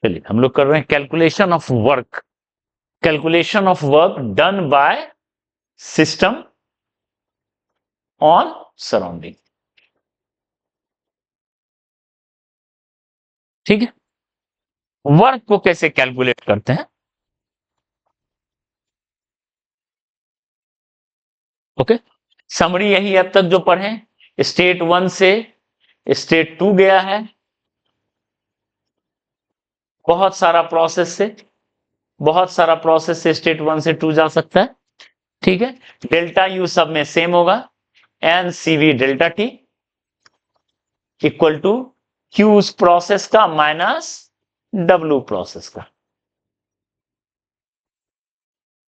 चलिए हम लोग कर रहे हैं calculation of work done by system on surrounding. ठीक है, वर्क को कैसे कैलकुलेट करते हैं? ओके, समरी यही अब तक जो पढ़े, स्टेट 1 से स्टेट 2 गया है, बहुत सारा प्रोसेस से स्टेट 1 से 2 जा सकता है। ठीक है, डेल्टा यू सब में सेम होगा, N C V delta T equal to Q उस प्रोसेस का माइनस डब्ल्यू प्रोसेस का।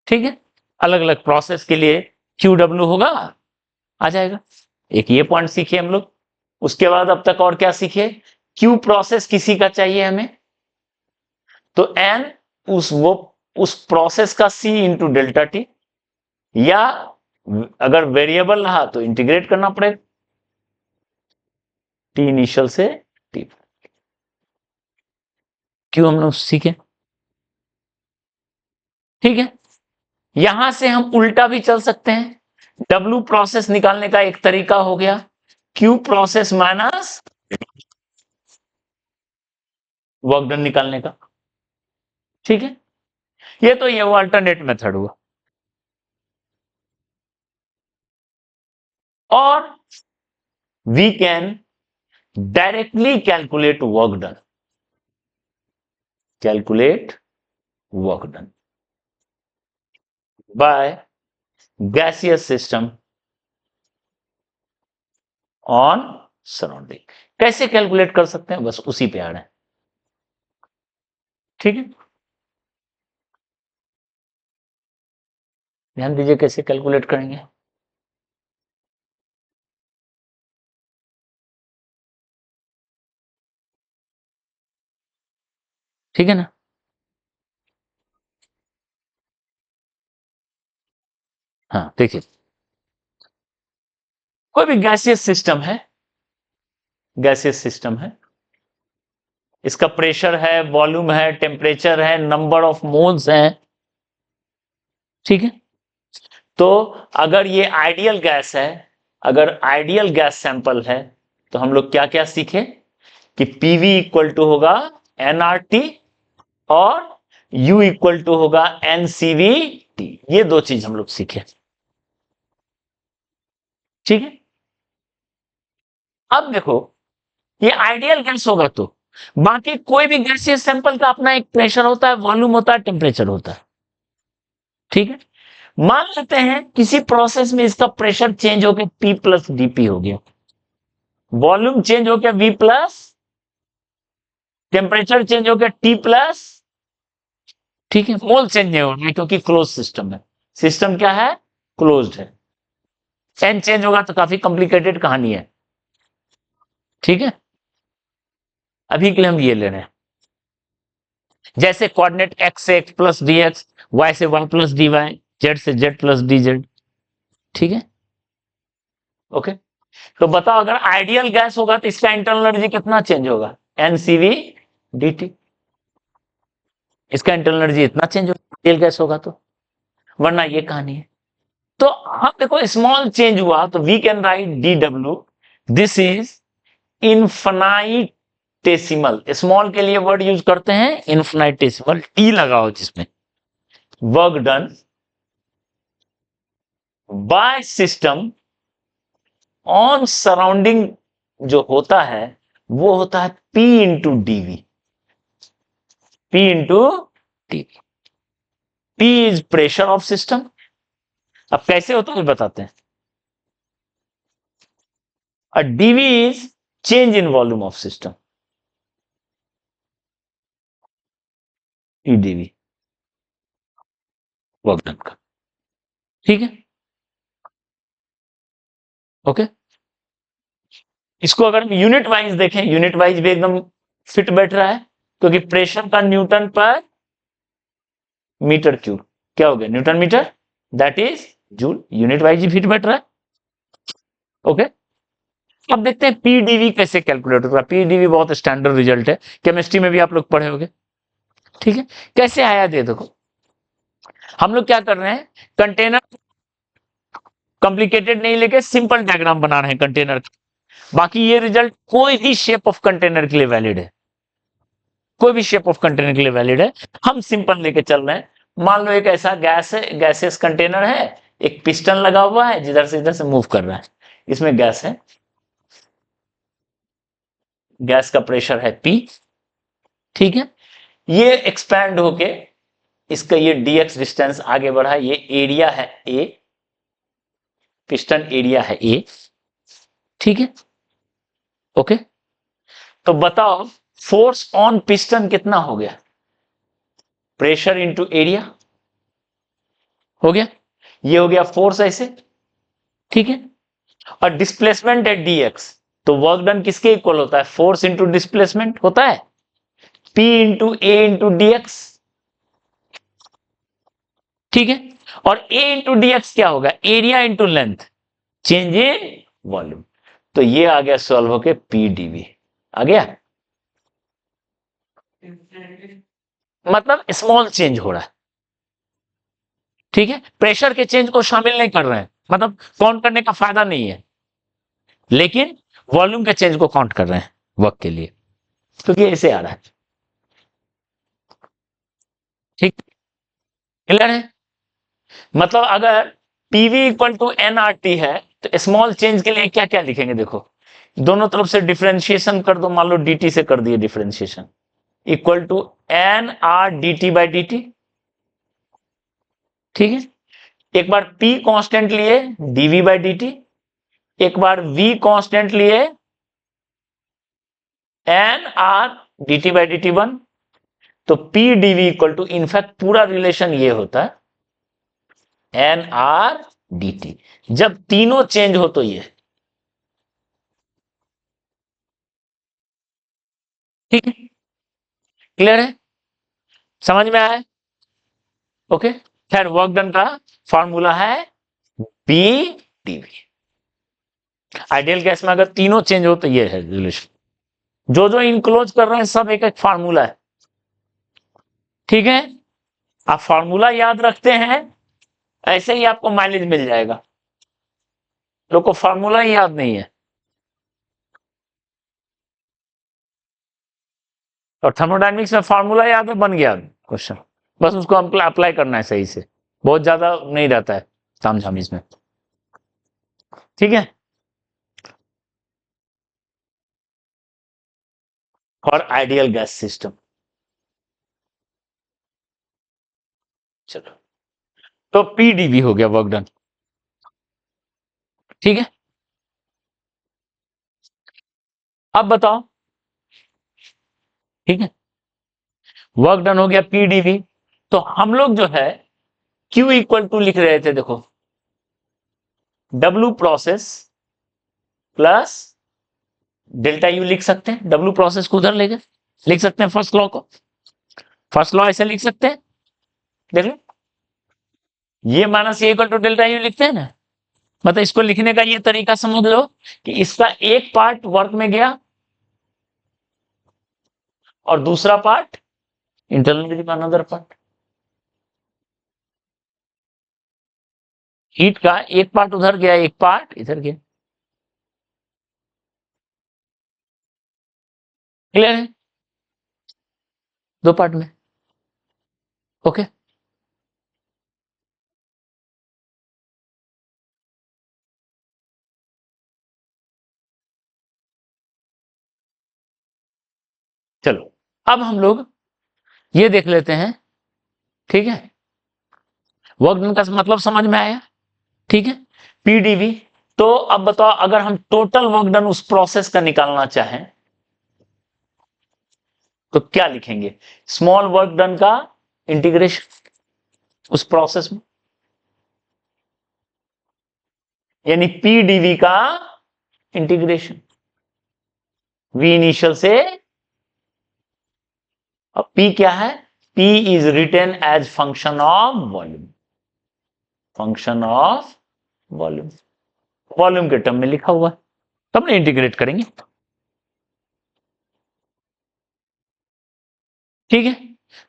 ठीक है, अलग अलग प्रोसेस के लिए क्यू डब्ल्यू होगा, आ जाएगा। एक ये पॉइंट सीखे हम लोग। उसके बाद अब तक और क्या सीखे? क्यू प्रोसेस किसी का चाहिए हमें, तो एन उस प्रोसेस का सी इंटू डेल्टा टी, या अगर वेरिएबल रहा तो इंटीग्रेट करना पड़ेगा, टी इनिशियल से टी। क्यों हम लोग सीखे? ठीक है, यहां से हम उल्टा भी चल सकते हैं। डब्ल्यू प्रोसेस निकालने का एक तरीका हो गया Q process minus work done निकालने का। ठीक है, ये तो ये वो अल्टरनेट मेथड हुआ। और we can directly calculate work done by gaseous system on surrounding. कैसे कैलकुलेट कर सकते हैं, बस उसी पे आ रहे हैं। ठीक है, ध्यान दीजिए कैसे कैलकुलेट करेंगे। ठीक है ना, हाँ देखिए, कोई भी गैसियस सिस्टम है, इसका प्रेशर है, वॉल्यूम है, टेम्परेचर है, नंबर ऑफ मोल्स है। ठीक है, तो अगर ये आइडियल गैस है, अगर आइडियल गैस सैंपल है, तो हम लोग क्या क्या सीखे कि पीवी इक्वल टू होगा एनआरटी और यू इक्वल टू होगा एनसीवीटी। ये दो चीज हम लोग सीखे। ठीक है, अब देखो, ये आइडियल गैस होगा तो बाकी कोई भी गैसियस सैंपल का अपना एक प्रेशर होता है, वॉल्यूम होता है, टेम्परेचर होता है। ठीक है, मान लेते हैं किसी प्रोसेस में इसका प्रेशर चेंज होकर P प्लस डीपी हो गया, वॉल्यूम चेंज हो गया V प्लस, टेम्परेचर चेंज हो गया T प्लस। ठीक है, मोल चेंज नहीं हो रहा है क्योंकि क्लोज सिस्टम है। सिस्टम क्या है? क्लोज्ड है। एन चेंज होगा तो काफी कॉम्प्लिकेटेड कहानी है। ठीक है, अभी के लिए हम ये ले रहे हैं, जैसे कोऑर्डिनेट एक्स से X plus D X, Y से Y plus D Y, Z से जेड प्लस डी जेड। ठीक है, ओके, तो बताओ अगर आइडियल गैस होगा तो इसका इंटरनल एनर्जी कितना चेंज होगा? NCV DT. इसका इंटरनल एनर्जी इतना चेंज होगा आइडियल गैस होगा तो, वरना ये कहानी है। तो हम देखो स्मॉल चेंज हुआ तो we can write D W, this is infinitesimal. Small के लिए वर्ड यूज करते हैं इनफाइनाइटेसिमल, टी लगाओ जिसमें, work done by system on surrounding जो होता है वो होता है P into DV. P into DV, P is pressure of system. अब कैसे होता है बताते हैं। DV is change in volume of system, DV work done का। ठीक है, ओके, इसको अगर हम यूनिट वाइज देखें, यूनिट वाइज भी एकदम फिट बैठ रहा है, क्योंकि प्रेशर का न्यूटन पर मीटर क्यूब क्या हो गया? Newton meter, that is joule. Unit wise ही फिट बैठ रहा है। ओके, अब देखते हैं पीडीवी कैसे कैलकुलेट होता है। पीडीवी बहुत स्टैंडर्ड रिजल्ट है, केमिस्ट्री में भी आप लोग पढ़े होंगे। ठीक है, कैसे आया दे देखो, हम लोग क्या कर रहे हैं, कंटेनर कॉम्प्लिकेटेड नहीं लेके सिंपल डायग्राम बना रहे हैं कंटेनर का। बाकी ये रिजल्ट कोई भी शेप ऑफ कंटेनर के लिए वैलिड है, कोई भी शेप ऑफ कंटेनर के लिए वैलिड है। हम सिंपल लेके चल रहे हैं। मान लो एक ऐसा गैस है, गैसेस कंटेनर है, एक पिस्टन लगा हुआ है जिधर से इधर से मूव कर रहा है, इसमें गैस है, गैस का प्रेशर है P, ठीक है, ये एक्सपैंड होके इसका ये dx डिस्टेंस आगे बढ़ा, ये एरिया है A, पिस्टन एरिया है A, ठीक है, ओके। तो बताओ फोर्स ऑन पिस्टन कितना हो गया, प्रेशर इंटू एरिया हो गया, ये हो गया फोर्स ऐसे, ठीक है। और डिस्प्लेसमेंट है dx, तो वर्क डन किसके इक्वल होता है, फोर्स इंटू डिस्प्लेसमेंट होता है, P इंटू ए इंटू dx, ठीक है। और A इंटू dx क्या होगा, area into length, change in volume. तो ये आ गया सॉल्व होके P dV आ गया, मतलब स्मॉल चेंज हो रहा है, ठीक है। प्रेशर के चेंज को शामिल नहीं कर रहे हैं, मतलब काउंट करने का फायदा नहीं है, लेकिन वॉल्यूम के चेंज को काउंट कर रहे हैं वर्क के लिए, क्योंकि ऐसे आ रहा है, ठीक, क्लियर है। मतलब अगर पीवी इक्वल टू एनआरटी है तो स्मॉल चेंज के लिए क्या क्या लिखेंगे, देखो दोनों तरफ से डिफरेंशिएशन कर दो, मान लो dt से कर दिए differentiation, equal to N R D T by D T, ठीक है। एक बार p कांस्टेंट लिए dv बाई dt, एक बार v कांस्टेंट लिए N R D T by D T one, तो p dv equal to, in fact पूरा रिलेशन ये होता है एन आर डी टी, जब तीनों चेंज हो तो ये, ठीक है, क्लियर है, समझ में आया, ओके। खैर वर्क डन का फॉर्मूला है बी डीवी, आइडियल गैस में अगर तीनों चेंज हो तो ये है रिलेशन, जो जो इनक्लोज कर रहे हैं सब एक एक फार्मूला है, ठीक है। आप फार्मूला याद रखते हैं, ऐसे ही आपको माइलेज मिल जाएगा, लोग को फार्मूला ही याद नहीं है। और थर्मोडायनेमिक्स में फार्मूला याद है, बन गया क्वेश्चन, बस उसको अप्लाई करना है सही से, बहुत ज्यादा नहीं रहता है तामझाम इसमें, ठीक है। और आइडियल गैस सिस्टम, चलो तो पीडीवी हो गया वर्क डन, ठीक है। अब बताओ, ठीक है, वर्क डन हो गया पीडीवी, तो हम लोग जो है Q इक्वल टू लिख रहे थे, देखो W process plus delta U लिख सकते हैं, W प्रोसेस को उधर लेकर लिख सकते हैं, फर्स्ट लॉ को, फर्स्ट लॉ ऐसे लिख सकते हैं, देख लो ये minus A equal to delta U लिखते हैं ना, मतलब इसको लिखने का ये तरीका समझ लो कि इसका एक पार्ट वर्क में गया और दूसरा पार्ट इंटरनल का अनदर पार्ट, हीट का एक पार्ट उधर गया एक पार्ट इधर गया, क्लियर है, दो पार्ट में, ओके। चलो अब हम लोग ये देख लेते हैं, ठीक है, वर्क डन का मतलब समझ में आया, ठीक है, पीडीवी। तो अब बताओ अगर हम टोटल वर्क डन उस प्रोसेस का निकालना चाहें तो क्या लिखेंगे, स्मॉल वर्क डन का इंटीग्रेशन उस प्रोसेस में, यानी पीडीवी का इंटीग्रेशन, वी इनिशियल से, अब पी क्या है, P is written as function of volume, function of volume, volume के टर्म में लिखा हुआ है, तब ना इंटीग्रेट करेंगे, ठीक है।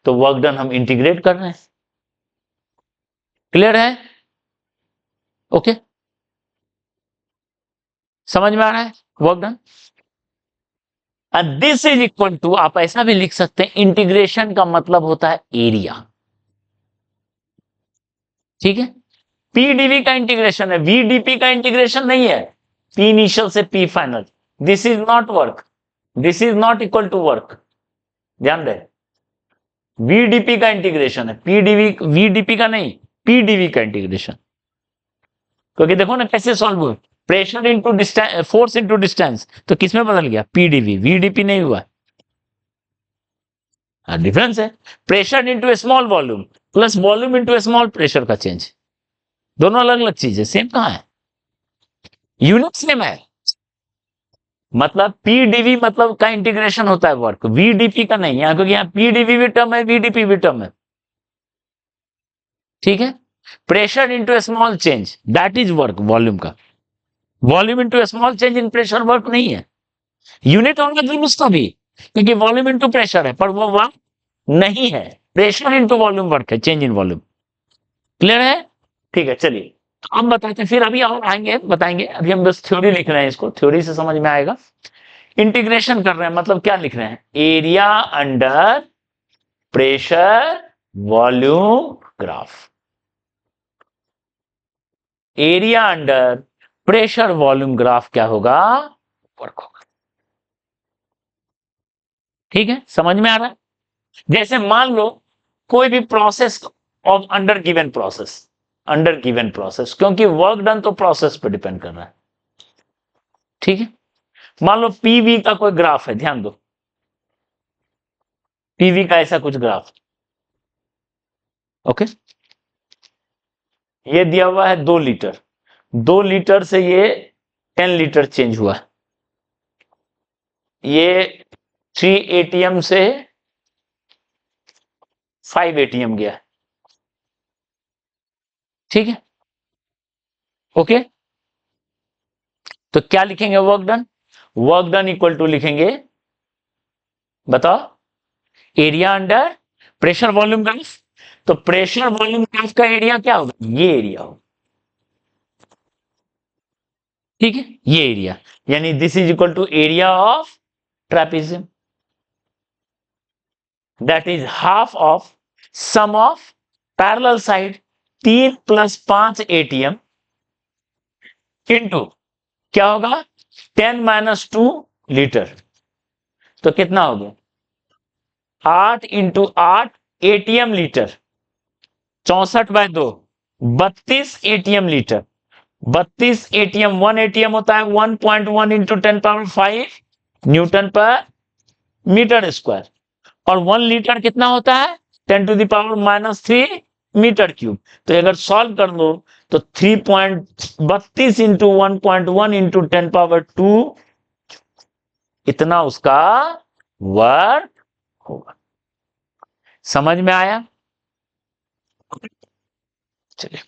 तो वर्क डन हम इंटीग्रेट कर रहे हैं। क्लियर है? ओके, समझ में आ रहा है? Work done. This is equal to, आप ऐसा भी लिख सकते हैं, इंटीग्रेशन का मतलब होता है एरिया। ठीक है, पीडीवी का इंटीग्रेशन है, वीडीपी का इंटीग्रेशन नहीं है। पी इनिशियल से P final, this is not work, this is not equal to work. ध्यान दें, वीडीपी का इंटीग्रेशन है, पीडीवी वीडीपी का नहीं, पीडीवी का इंटीग्रेशन। क्योंकि देखो ना कैसे सॉल्व हुआ, pressure into distance, force into distance, तो किसमें बदल गया? पीडीवी, वीडीपी नहीं हुआ। डिफरेंस है, pressure into small volume plus volume into small pressure का चेंज, दोनों अलग अलग चीजें, सेम कहां है? यूनिट सेम है। मतलब पीडीवी मतलब का इंटीग्रेशन होता है वर्क, वीडीपी का नहीं है, क्योंकि यहां पीडीवी भी टर्म है, वीडीपी भी टर्म है। ठीक है, pressure into small change that is work, volume का, volume into small change in pressure work नहीं है। यूनिट होगा जरूर उसका भी, क्योंकि वॉल्यूम इंटू प्रेशर है, पर वो वर्क नहीं है, प्रेशर इंटू वॉल्यूम वर्क है, चेंज इन वॉल्यूम। क्लियर है? ठीक है, चलिए तो अब बताते हैं, फिर अभी और आएंगे बताएंगे, अभी हम बस थ्योरी लिख रहे हैं, इसको थ्योरी से समझ में आएगा। इंटीग्रेशन कर रहे हैं मतलब क्या लिख रहे हैं? Area under pressure volume graph, area under pressure volume graph क्या होगा? वर्क होगा। ठीक है, समझ में आ रहा है? जैसे मान लो कोई भी process of under given process, under given process, क्योंकि वर्क डन तो प्रोसेस पे डिपेंड कर रहा है। ठीक है, मान लो पीवी का कोई ग्राफ है, ध्यान दो, पीवी का ऐसा कुछ ग्राफ। ओके, ये दिया हुआ है 2 लीटर, 2 लीटर से ये 10 लीटर चेंज हुआ, ये 3 ATM से 5 ATM गया। ठीक है, ओके, तो क्या लिखेंगे? Work done, work done equal to लिखेंगे, बताओ, area under pressure volume graph. तो प्रेशर वॉल्यूम ग्राफ का एरिया क्या होगा? ये एरिया होगा। ठीक है, ये एरिया, यानी this is equal to area of trapezium, that is half of sum of parallel side, 3 + 5 ATM into क्या होगा? 10 - 2 लीटर, तो कितना हो गया? 8 × 8 ATM litre, 64/2, 32 ATM litre, 32 ATM, 1 ATM होता है 1.1 × 10⁵ न्यूटन पर मीटर स्क्वायर, और 1 लीटर कितना होता है? 10⁻³ मीटर क्यूब। तो अगर सॉल्व कर लो तो 3.32 × 1.1 × 10⁻², इतना उसका वर्क होगा। समझ में आया? चलिए